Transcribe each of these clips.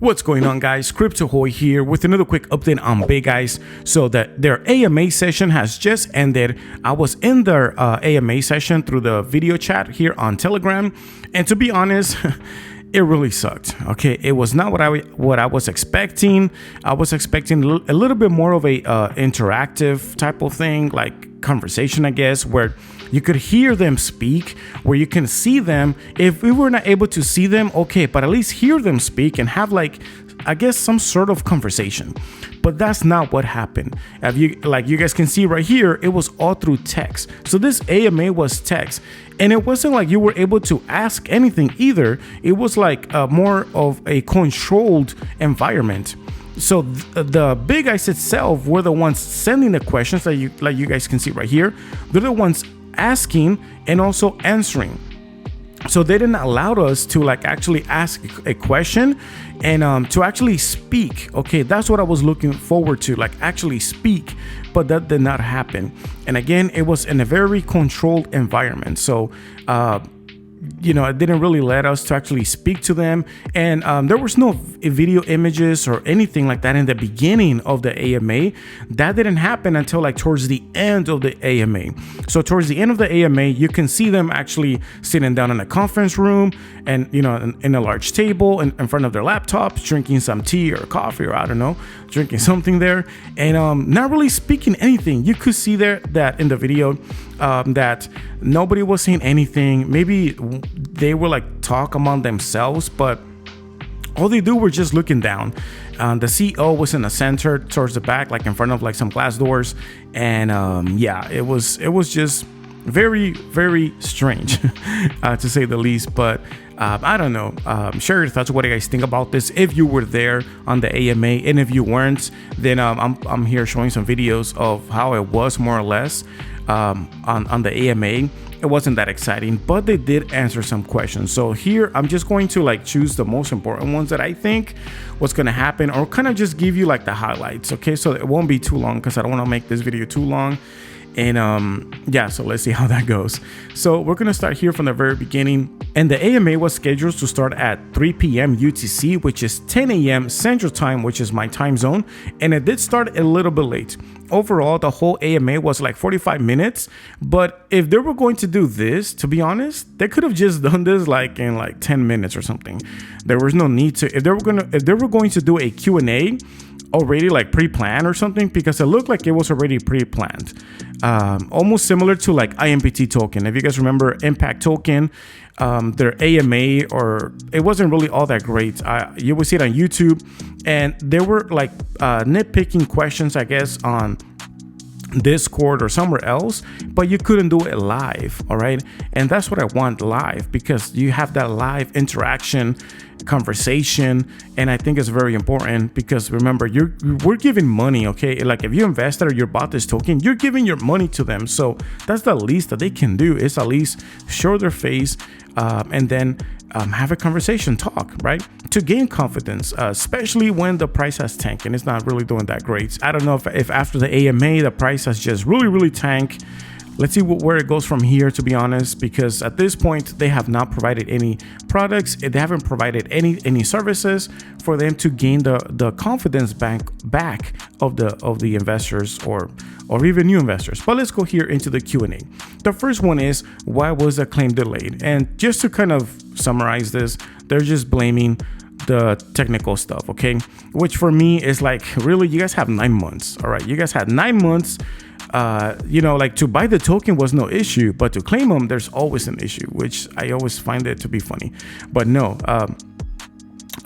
What's going on, guys? Crypto Hoy here with another quick update on Big Guys. So that their AMA session has just ended. I was in their AMA session through the video chat here on Telegram, and to be honest, it really sucked. Okay, it was not what I was expecting. I was expecting a little bit more of a interactive type of thing, like conversation, I guess, where you could hear them speak, where you can see them. If we were not able to see them, okay, but at least hear them speak and have, like, I guess, some sort of conversation. But that's not what happened. Like you guys can see right here, it was all through text. So this AMA was text, and it wasn't like you were able to ask anything either. It was like more of a controlled environment. So the big guys itself were the ones sending the questions that you guys can see right here. They're the ones asking and also answering. So they didn't allow us to like actually ask a question and to actually speak. Okay, that's what I was looking forward to, like actually speak, but that did not happen. And again, it was in a very controlled environment. So it didn't really let us to actually speak to them, and there was no video images or anything like that in the beginning of the AMA. That didn't happen until like towards the end of the AMA. So towards the end of the AMA, you can see them actually sitting down in a conference room and in a large table in front of their laptops, drinking some tea or coffee, or I don't know, drinking something there, and not really speaking anything. You could see there that in the video that nobody was saying anything. Maybe they were like talk among themselves, but all they do were just looking down. The CEO was in the center towards the back, like in front of like some glass doors, and it was just very, very strange to say the least. But I don't know. Share your thoughts. What do you guys think about this? If you were there on the AMA, and if you weren't, then I'm here showing some videos of how it was more or less on the AMA. It wasn't that exciting, but they did answer some questions. So here I'm just going to like choose the most important ones that I think what's going to happen, or kind of just give you like the highlights. Okay, so it won't be too long because I don't want to make this video too long. And so let's see how that goes. So we're gonna start here from the very beginning, and the AMA was scheduled to start at 3 p.m. UTC, which is 10 a.m. Central Time, which is my time zone, and it did start a little bit late. Overall, the whole AMA was like 45 minutes, but if they were going to do this, to be honest, they could have just done this like in like 10 minutes or something. There was no need to. If they were going to do a Q&A already like pre-planned or something, because it looked like it was already pre-planned, almost similar to like IMPT token. If you guys remember Impact token, their AMA, or it wasn't really all that great. You would see it on YouTube, and there were like nitpicking questions, I guess, on Discord or somewhere else, but you couldn't do it live. All right, and that's what I want live, because you have that live interaction, conversation, and I think it's very important, because remember, we're giving money. Okay, like if you invested or you bought this token, you're giving your money to them. So that's the least that they can do, is at least show their face and then have a conversation, talk, right, to gain confidence, especially when the price has tanked and it's not really doing that great. I don't know if after the AMA the price has just really tanked. Let's see where it goes from here, to be honest, because at this point they have not provided any products. They haven't provided any services for them to gain the confidence back of the investors or even new investors. But let's go here into the Q&A. The first one is, why was the claim delayed? And just to kind of summarize this, they're just blaming the technical stuff, okay? Which for me is like, really, you guys have 9 months. All right, you guys had 9 months. Like to buy the token was no issue, but to claim them, there's always an issue, which I always find it to be funny. But no,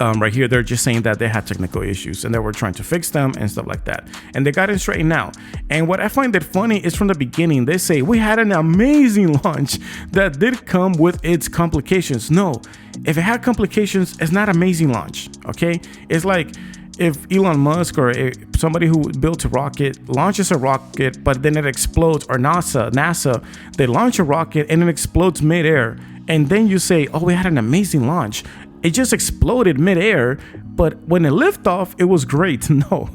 right here, they're just saying that they had technical issues and they were trying to fix them and stuff like that. And they got it straightened out. And what I find it funny is, from the beginning, they say we had an amazing launch that did come with its complications. No, if it had complications, it's not amazing launch. Okay, it's like if Elon Musk or somebody who built a rocket launches a rocket, but then it explodes, or NASA, they launch a rocket and it explodes midair, and then you say, oh, we had an amazing launch. It just exploded midair, but when it lifted off, it was great. No,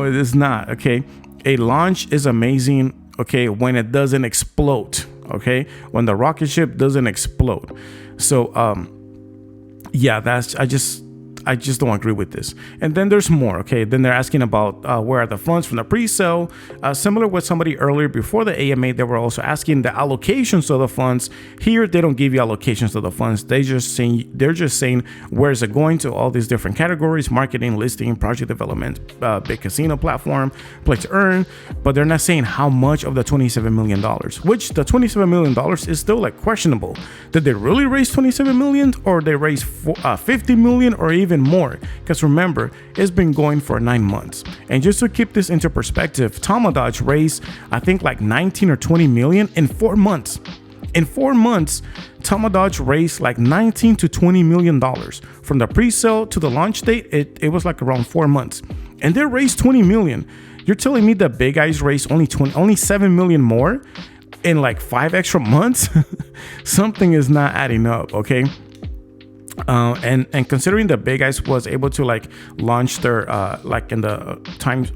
it is not. Okay, a launch is amazing. Okay, when it doesn't explode. Okay, when the rocket ship doesn't explode. So I just don't agree with this. And then there's more. Okay, then they're asking about where are the funds from the pre-sale. Similar with somebody earlier before the AMA, they were also asking the allocations of the funds. Here they don't give you allocations of the funds. They're just saying where is it going to, all these different categories: marketing, listing, project development, big casino platform, play to earn. But they're not saying how much of the $27 million, which the $27 million is still like questionable. Did they really raise 27 million, or they raised 50 million, or even more? Because remember, it's been going for 9 months. And just to keep this into perspective, Tomadodge raised, I think, like 19 or 20 million in 4 months. In 4 months, Tomadodge raised like 19 to 20 million dollars. From the pre-sale to the launch date, it was like around 4 months. And they raised 20 million. You're telling me that Big Eyes raised only 7 million more in like 5 extra months? Something is not adding up, okay? And considering that Big Eyes was able to like launch their like in the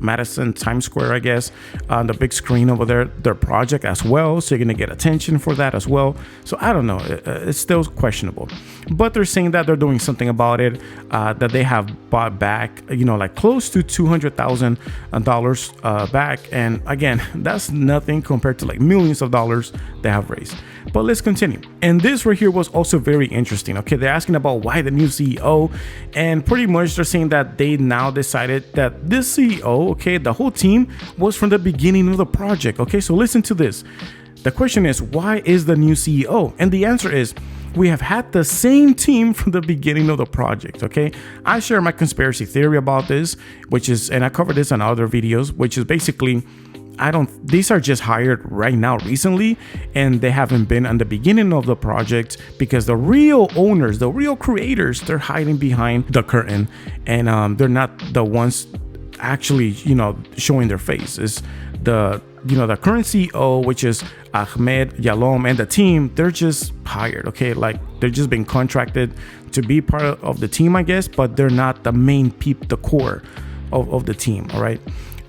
Madison Times Square, I guess, on the big screen over there, their project as well, so you're gonna get attention for that as well. So I don't know, it's still questionable, but they're saying that they're doing something about it, that they have bought back, like close to $200,000 back. And again, that's nothing compared to like millions of dollars they have raised. But let's continue. And this right here was also very interesting. Okay, they're asking about why the new CEO, and pretty much they're saying that they now decided that this CEO, okay, the whole team was from the beginning of the project. Okay, so listen to this. The question is, why is the new CEO? And the answer is, we have had the same team from the beginning of the project. Okay, I share my conspiracy theory about this, which is, and I covered this on other videos, which is basically, these are just hired right now recently, and they haven't been on the beginning of the project, because the real owners, the real creators, they're hiding behind the curtain, and they're not the ones actually, showing their faces. The current CEO, which is Ahmed Yalom, and the team, they're just hired. Okay, like they're just being contracted to be part of the team, I guess, but they're not the main the core of the team. All right.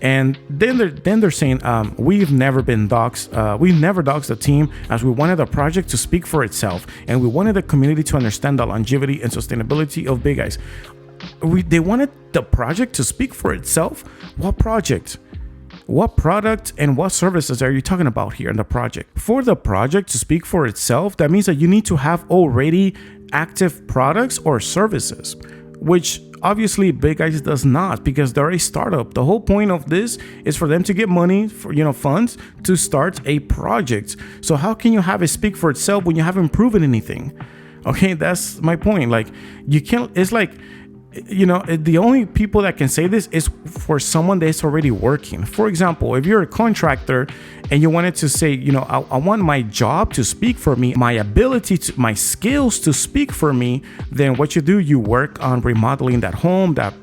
And then they're saying, we've never been doxxed. We've never doxxed the team, as we wanted the project to speak for itself, and we wanted the community to understand the longevity and sustainability of Big Eyes. They wanted the project to speak for itself. What project? What product and what services are you talking about here in the project? For the project to speak for itself, that means that you need to have already active products or services, which obviously Big Eyes does not, because they're a startup. The whole point of this is for them to get money, for funds to start a project. So how can you have it speak for itself when you haven't proven anything? Okay, that's my point. Like, you can't, it's like, the only people that can say this is for someone that's already working. For example, if you're a contractor and you wanted to say, I want my job to speak for me, my ability to, my skills to speak for me, then what you do, you work on remodeling that home, that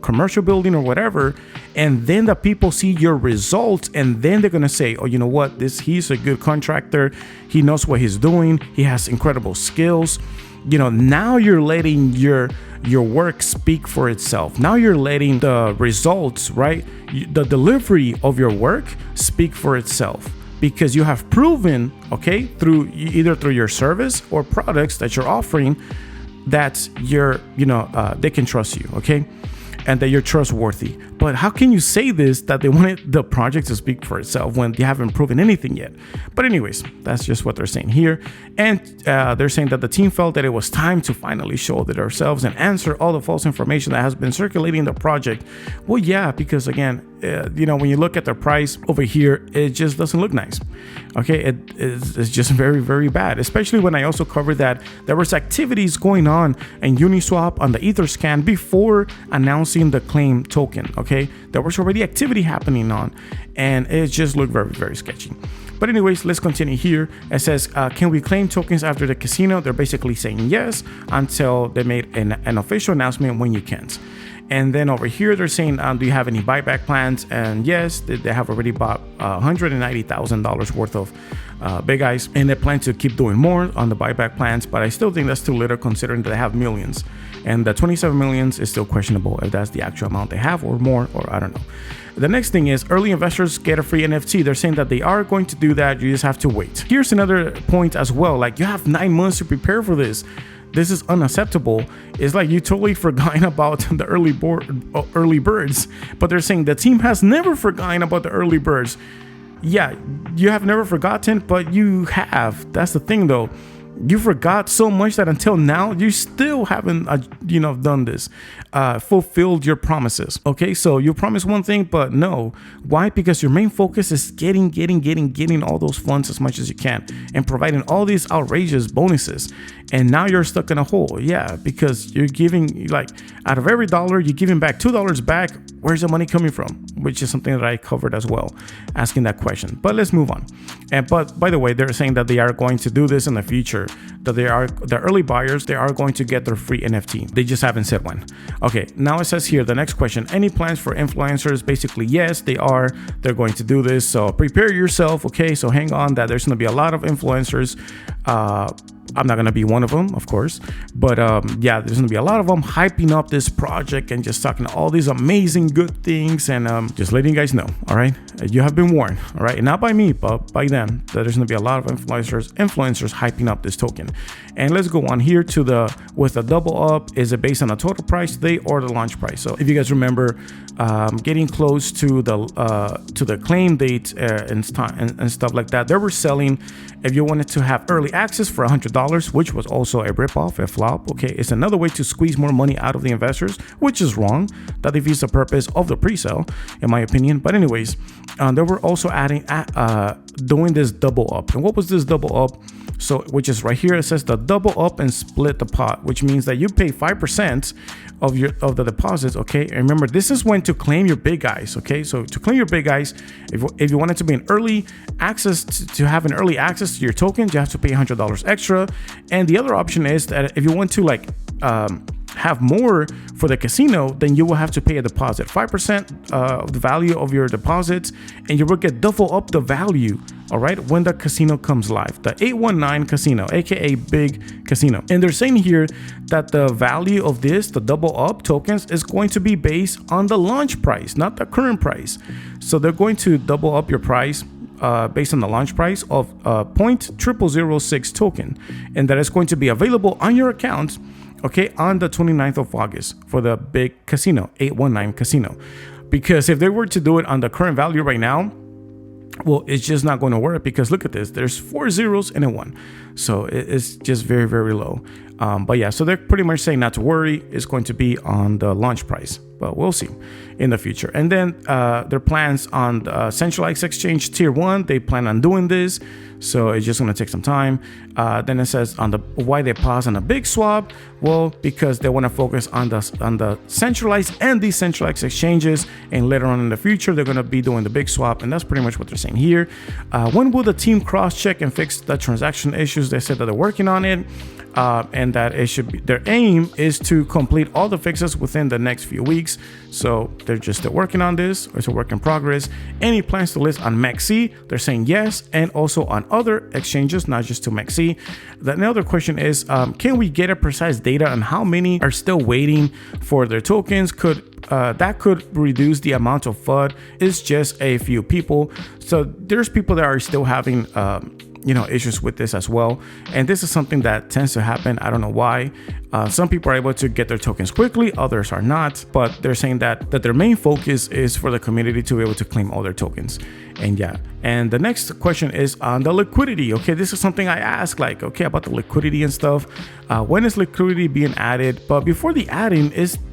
commercial building or whatever, and then the people see your results, and then they're gonna say, oh, you know what, he's a good contractor, he knows what he's doing, he has incredible skills. Now you're letting your work speak for itself. Now you're letting the results, right, the delivery of your work speak for itself, because you have proven, okay, through either through your service or products that you're offering, that they can trust you, okay, and that you're trustworthy. But how can you say this, that they wanted the project to speak for itself, when you haven't proven anything yet? But anyways, that's just what they're saying here. And they're saying that the team felt that it was time to finally show that ourselves and answer all the false information that has been circulating in the project. Well, yeah, because again, when you look at the price over here, it just doesn't look nice. Okay, it's just very, very bad, especially when I also covered that there was activities going on in Uniswap on the Etherscan before announcing the claim token. Okay, there was already activity happening on, and it just looked very, very sketchy. But anyways, let's continue here. It says, can we claim tokens after the casino? They're basically saying yes, until they made an official announcement when you can't. And then over here, they're saying, do you have any buyback plans? And yes, they have already bought $190,000 worth of Big Eyes, and they plan to keep doing more on the buyback plans. But I still think that's too little, considering that they have millions. And the 27 millions is still questionable if that's the actual amount they have, or more, or I don't know. The next thing is early investors get a free NFT. They're saying that they are going to do that. You just have to wait. Here's another point as well. Like, you have 9 months to prepare for this. this is unacceptable. It's like you totally forgotten about the early birds, but they're saying the team has never forgotten about the early birds. Yeah, you have never forgotten, but you have. That's the thing though. You forgot so much that until now you still haven't done this, fulfilled your promises. Okay, so you promised one thing, but no. Why? Because your main focus is getting all those funds as much as you can and providing all these outrageous bonuses, and now you're stuck in a hole. Yeah, because you're giving, like, out of every dollar you're giving back $2 back. Where's the money coming from? Which is something that I covered as well, asking that question. But let's move on. But by the way, they're saying that they are going to do this in the future, that the early buyers, they are going to get their free NFT. They just haven't said when. Okay, now it says here, the next question, any plans for influencers? Basically, yes, they're going to do this. So prepare yourself. Okay, so hang on, that there's going to be a lot of influencers. I'm not going to be one of them, of course, but yeah, there's going to be a lot of them hyping up this project and just talking all these amazing good things, and just letting you guys know, all right? You have been warned, all right? And not by me, but by them, that there's going to be a lot of influencers hyping up this token. And let's go on here to with the double up. Is it based on the total price today or the launch price? So if you guys remember, getting close to the claim date and stuff like that, they were selling, if you wanted to have early access for $100, which was also a ripoff, a flop. Okay, it's another way to squeeze more money out of the investors, which is wrong. That defeats the purpose of the pre-sale, in my opinion. But anyways, they were also adding doing this double up. And what was this double up? So, which is right here, it says the double up and split the pot, which means that you pay 5% of the deposits. Okay, and remember, this is when to claim your big guys. Okay, so to claim your big guys, if you wanted to be an early access to have an early access to your tokens, you have to pay $100 extra. And the other option is that if you want to have more for the casino, then you will have to pay a deposit, 5% of the value of your deposits, and you will get double up the value, all right, when the casino comes live, the 819 casino, aka big casino. And they're saying here that the value of this, the double up tokens, is going to be based on the launch price, not the current price. So they're going to double up your price based on the launch price of 0.0006 token, and that is going to be available on your account, okay, on the 29th of August for the big casino, 819 casino. Because if they were to do it on the current value right now, well, it's just not going to work, because look at this, there's 4 zeros and a 1, so it's just very, very low. But yeah, so they're pretty much saying not to worry, it's going to be on the launch price, but we'll see in the future. And then their plans on the centralized exchange tier 1, they plan on doing this, so it's just going to take some time. Then it says on why they pause on a big swap. Well, because they want to focus on the centralized and decentralized exchanges, and later on in the future they're going to be doing the big swap, and that's pretty much what they're saying here. When will the team cross-check and fix the transaction issues? They said that they're working on it, and that it should be, their aim is to complete all the fixes within the next few weeks. So they're just still working on this. It's a work in progress. Any plans to list on mexc? They're saying yes, and also on other exchanges, not just to mexc. The another question is, can we get a precise data on how many are still waiting for their tokens? That could reduce the amount of FUD. It's just a few people. So there's people that are still having issues with this as well, and this is something that tends to happen. I don't know why. Some people are able to get their tokens quickly, others are not, but they're saying that their main focus is for the community to be able to claim all their tokens. And yeah, and the next question is on the liquidity. Okay, this is something I ask, like, okay, about the liquidity and stuff. When is liquidity being added? But before the adding,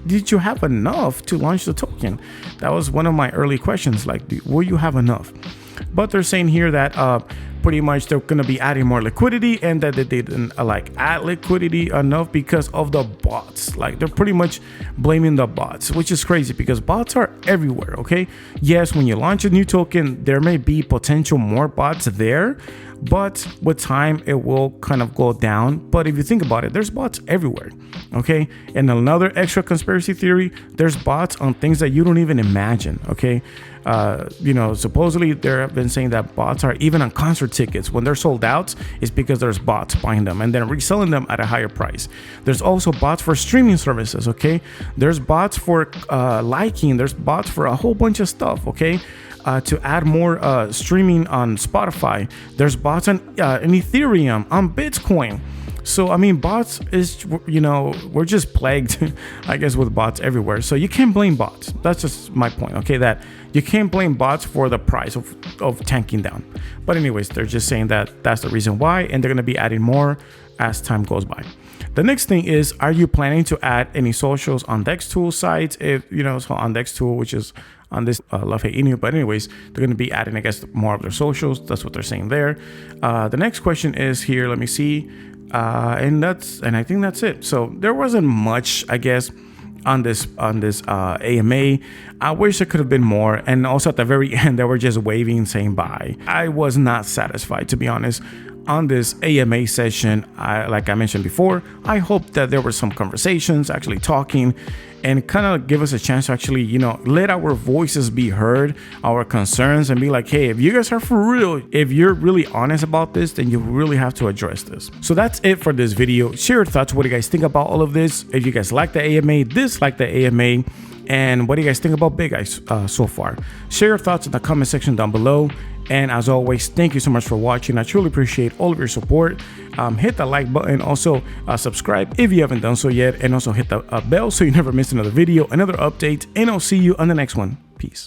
did you have enough to launch the token? That was one of my early questions, like, will you have enough? But they're saying here that pretty much they're going to be adding more liquidity, and that they didn't add liquidity enough because of the bots. Like, they're pretty much blaming the bots, which is crazy because bots are everywhere. Okay, yes, when you launch a new token, there may be potential more bots there, but with time it will kind of go down. But if you think about it, there's bots everywhere. Okay, and another extra conspiracy theory, there's bots on things that you don't even imagine. Okay, supposedly they have been saying that bots are even on concert tickets. When they're sold out, it's because there's bots buying them and then reselling them at a higher price. There's also bots for streaming services. Okay, there's bots for liking, there's bots for a whole bunch of stuff. Okay, to add more streaming on Spotify. There's bots on Ethereum, on Bitcoin. So I mean, bots is, you know, we're just plagued, I guess, with bots everywhere. So you can't blame bots. That's just my point. Okay, that you can't blame bots for the price of tanking down. But anyways, they're just saying that that's the reason why, and they're going to be adding more as time goes by. The next thing is, are you planning to add any socials on DexTool sites? If you know, so on DexTool, which is on this Love Hate Inu, but anyways, they're going to be adding, I guess, more of their socials. That's what they're saying there. The next question is here. Let me see, and I think that's it. So there wasn't much, I guess, on this AMA. I wish there could have been more, and also at the very end, they were just waving, saying bye. I was not satisfied, to be honest. On this AMA session, like I mentioned before, I hope that there were some conversations, actually talking, and kind of give us a chance to actually, you know, let our voices be heard, our concerns, and be like, hey, if you guys are for real, if you're really honest about this, then you really have to address this. So that's it for this video. Share your thoughts. What do you guys think about all of this? If you guys like the AMA, dislike the AMA, and what do you guys think about Big Guys so far? Share your thoughts in the comment section down below. And as always, thank you so much for watching. I truly appreciate all of your support. Hit the like button, also subscribe if you haven't done so yet, and also hit the bell so you never miss another video, another update, and I'll see you on the next one. Peace.